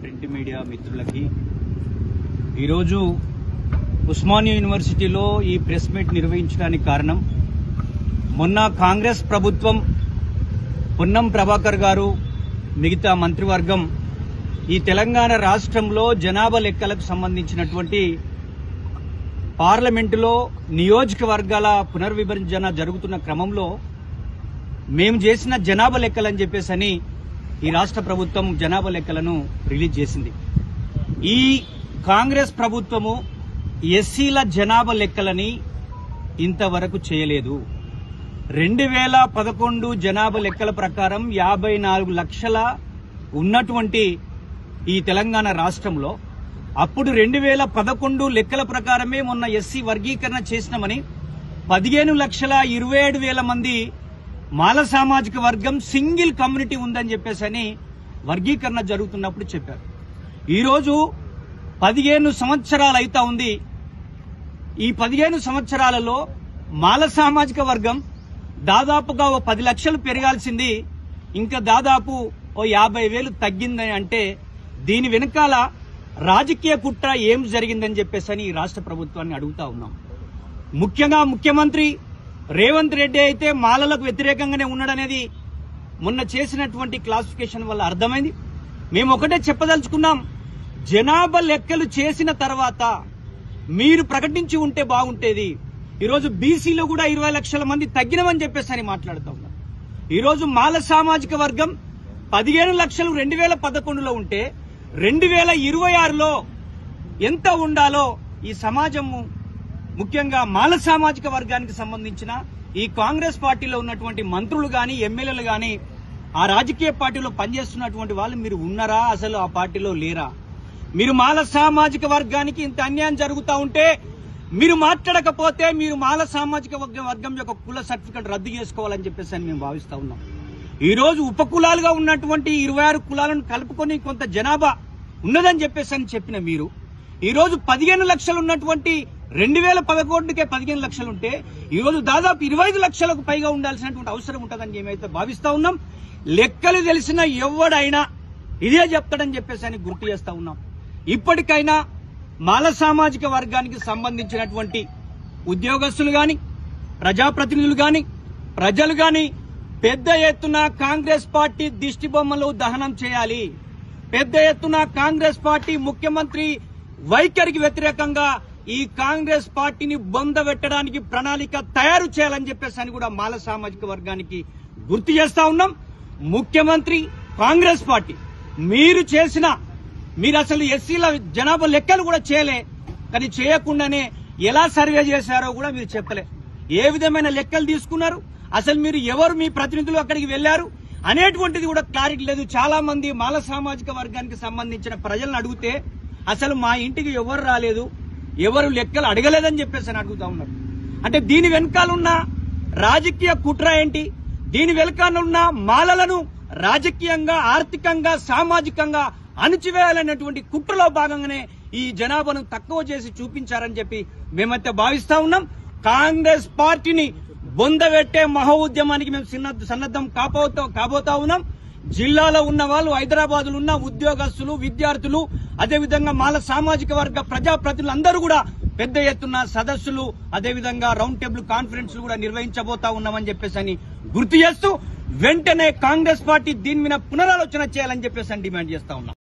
Print media మిత్రులకి ఈరోజు ఉస్మానియా యూనివర్సిటీలో ఈ ప్రెస్ మీట్ నిర్వహించడానికి కారణం, మొన్న కాంగ్రెస్ ప్రభుత్వం పొన్నం ప్రభాకర్ గారు మిగతా మంత్రివర్గం ఈ తెలంగాణ రాష్ట్రంలో జనాభా లెక్కలకు సంబంధించినటువంటి పార్లమెంటులో నియోజకవర్గాల పునర్విభజన జరుగుతున్న క్రమంలో మేము చేసిన జనాభా లెక్కలని చెప్పేసి ఈ రాష్ట్ర ప్రభుత్వం జనాభా లెక్కలను రిలీజ్ చేసింది. ఈ కాంగ్రెస్ ప్రభుత్వము ఎస్సీల జనాభా లెక్కలని ఇంతవరకు చేయలేదు. 2011 జనాభా లెక్కల ప్రకారం 54 లక్షల ఉన్నటువంటి ఈ తెలంగాణ రాష్ట్రంలో అప్పుడు 2011 లెక్కల ప్రకారమే మొన్న ఎస్సీ వర్గీకరణ చేసినామని 15,27,000 మంది మాల సామాజిక వర్గం సింగిల్ కమ్యూనిటీ ఉందని చెప్పేసి వర్గీకరణ జరుగుతున్నప్పుడు చెప్పారు. ఈరోజు 15 సంవత్సరాలు అయితా ఉంది. ఈ 15 సంవత్సరాలలో మాల సామాజిక వర్గం దాదాపుగా 10 లక్షలు పెరగాల్సింది ఇంకా దాదాపు 50,000 తగ్గిందని అంటే దీని వెనకాల రాజకీయ కుట్ర ఏం జరిగిందని చెప్పేసి ఈ రాష్ట్ర ప్రభుత్వాన్ని అడుగుతా ఉన్నాం. ముఖ్యంగా ముఖ్యమంత్రి రేవంత్ రెడ్డి అయితే మాలలకు వ్యతిరేకంగానే ఉన్నాడనేది మొన్న చేసినటువంటి క్లాసిఫికేషన్ వల్ల అర్థమైంది. మేము ఒకటే చెప్పదలుచుకున్నాం, జనాభా లెక్కలు చేసిన తర్వాత మీరు ప్రకటించి ఉంటే బాగుంటేది. ఈరోజు బీసీలో కూడా 20 లక్షల మంది తగ్గినమని చెప్పేసి మాట్లాడుతూ ఉన్నాం. ఈరోజు మాల సామాజిక వర్గం 15 లక్షలు 2011లో ఉంటే 2026లో ఎంత ఉండాలో ఈ సమాజము, ముఖ్యంగా మాల సామాజిక వర్గానికి సంబంధించిన ఈ కాంగ్రెస్ పార్టీలో ఉన్నటువంటి మంత్రులు గాని ఎమ్మెల్యేలు గాని ఆ రాజకీయ పార్టీలో పనిచేస్తున్నటువంటి వాళ్ళు మీరు ఉన్నారా, అసలు ఆ పార్టీలో లేరా? మీరు మాల సామాజిక వర్గానికి ఇంత అన్యాయం జరుగుతూ ఉంటే మీరు మాట్లాడకపోతే మీరు మాల సామాజిక వర్గం యొక్క కుల సర్టిఫికెట్ రద్దు చేసుకోవాలని చెప్పేసి మేము భావిస్తా ఉన్నాం. ఈ రోజు ఉపకులాలుగా ఉన్నటువంటి 26 కులాలను కలుపుకొని కొంత జనాభా ఉన్నదని చెప్పేసి చెప్పిన మీరు ఈ రోజు 15 లక్షలు ఉన్నటువంటి 2011కే 15 లక్షలు ఉంటే ఈ రోజు దాదాపు 25 లక్షలకు పైగా ఉండాల్సినటువంటి అవసరం ఉంటుందని మేమైతే భావిస్తా ఉన్నాం. లెక్కలు తెలిసిన ఎవడైనా ఇదే చెప్తాడని చెప్పేసి గుర్తు చేస్తా ఉన్నాం. ఇప్పటికైనా మాల సామాజిక వర్గానికి సంబంధించినటువంటి ఉద్యోగస్తులు గాని, ప్రజాప్రతినిధులు గాని, ప్రజలు గాని పెద్ద ఎత్తున కాంగ్రెస్ పార్టీ దిష్టి బొమ్మలు దహనం చేయాలి. పెద్ద ఎత్తున కాంగ్రెస్ పార్టీ ముఖ్యమంత్రి వైఖరికి వ్యతిరేకంగా ఈ కాంగ్రెస్ పార్టీని బొందబెట్టడానికి ప్రణాళిక తయారు చేయాలని చెప్పేసి కూడా మాల సామాజిక వర్గానికి గుర్తు చేస్తా ఉన్నాం. ముఖ్యమంత్రి కాంగ్రెస్ పార్టీ మీరు అసలు ఎస్సీల జనాభా లెక్కలు కూడా చేయలే, కానీ చేయకుండానే ఎలా సర్వే చేశారో కూడా మీరు చెప్పలే. ఏ విధమైన లెక్కలు తీసుకున్నారు, అసలు మీరు ఎవరు, మీ ప్రతినిధులు అక్కడికి వెళ్లారు అనేటువంటిది కూడా క్లారిటీ లేదు. చాలా మంది మాల సామాజిక వర్గానికి సంబంధించిన ప్రజలను అడిగితే అసలు మా ఇంటికి ఎవరు రాలేదు, ఎవరు లెక్కలు అడగలేదని చెప్పేసి అడుగుతా ఉన్నారు. అంటే దీని వెనకాలన్న రాజకీయ కుట్ర ఏంటి? దీని వెనకాలన్న మాలలను రాజకీయంగా, ఆర్థికంగా, సామాజికంగా అణచివేయాలనేటువంటి కుట్రలో భాగంగానే ఈ జనాభాను తక్కువ చేసి చూపించారని చెప్పి మేమైతే భావిస్తా ఉన్నాం. కాంగ్రెస్ పార్టీని బొందబెట్టే మహా ఉద్యమానికి మేము సన్నద్ధం కాబోతా ఉన్నాం. జిల్లాలో ఉన్న వాళ్ళు, హైదరాబాద్ లో ఉన్న ఉద్యోగస్తులు, విద్యార్థులు, అదేవిధంగా మాల సామాజిక వర్గ ప్రజాప్రతినిధులు అందరూ కూడా పెద్ద ఎత్తున సదస్సులు, అదేవిధంగా రౌండ్ టేబుల్ కాన్ఫరెన్స్లు కూడా నిర్వహించబోతా ఉన్నామని చెప్పేసి గుర్తు చేస్తూ వెంటనే కాంగ్రెస్ పార్టీ దీని మీద పునరాలోచన చేయాలని చెప్పేసి డిమాండ్ చేస్తా ఉన్నాం.